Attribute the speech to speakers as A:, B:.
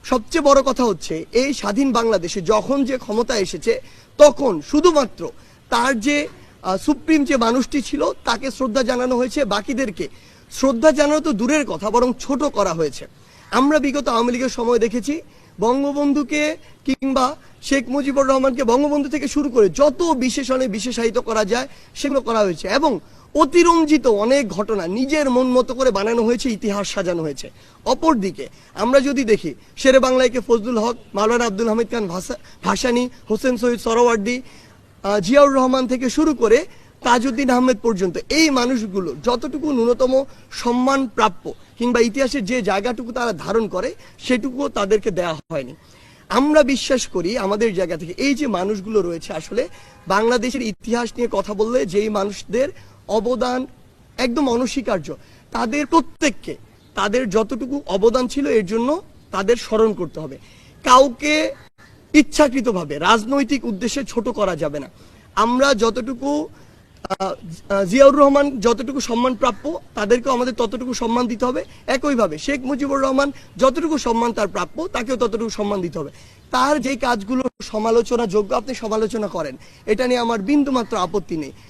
A: সবচেয়ে বড় কথা হচ্ছে এই স্বাধীন বাংলাদেশে যখন যে ক্ষমতা এসেছে তখন শুধুমাত্র তার যে সুপ্রিম যে মানুষটি ছিল তাকে শ্রদ্ধা জানানো হয়েছে, বাকিদেরকে শ্রদ্ধা জানানো তো দূরের কথা বরং ছোট করা হয়েছে। আমরা বিগত আওয়ামী লীগের সময় দেখেছি বঙ্গবন্ধুকে কিংবা শেখ মুজিবুর রহমানকে বঙ্গবন্ধু থেকে শুরু করে যত বিশেষণে বিশেষায়িত করা যায় সেগুলো করা হয়েছে এবং অতিরঞ্জিত অনেক ঘটনা নিজের মন মতো করে বানানো হয়েছে, ইতিহাস সাজানো হয়েছে। অপরদিকে আমরা যদি দেখি শেরে বাংলাকে ফজলুল হক, মাওলানা আব্দুল হামিদ খান ভাসানী, হোসেন শহীদ সরওয়ার্দী, জিয়াউর রহমান থেকে শুরু করে তাজউদ্দিন আহমেদ পর্যন্ত এই মানুষগুলো যতটুকু ন্যূনতম সম্মান প্রাপ্য কিংবা ইতিহাসের যে জায়গাটুকু তারা ধারণ করে সেটুকুও তাদেরকে দেওয়া হয়নি। আমরা বিশ্বাস করি আমাদের জায়গা থেকে এই যে মানুষগুলো রয়েছে, আসলে বাংলাদেশের ইতিহাস নিয়ে কথা বললে যেই মানুষদের অবদান একদম অনস্বীকার্য, তাদের প্রত্যেককে তাদের যতটুকু অবদান ছিল এর জন্য তাদের স্মরণ করতে হবে। কাউকে ইচ্ছাকৃতভাবে রাজনৈতিক উদ্দেশ্যে ছোট করা যাবে না। আমরা যতটুকু জিয়াউর রহমান যতটুকু সম্মান প্রাপ্য তাদেরকেও আমাদের ততটুকু সম্মান দিতে হবে। একইভাবে শেখ মুজিবুর রহমান যতটুকু সম্মান তার প্রাপ্য তাকেও ততটুকু সম্মান দিতে হবে। তার যে কাজগুলো সমালোচনা যোগ্য আপনি সমালোচনা করেন, এটা নিয়ে আমার বিন্দুমাত্র আপত্তি নেই।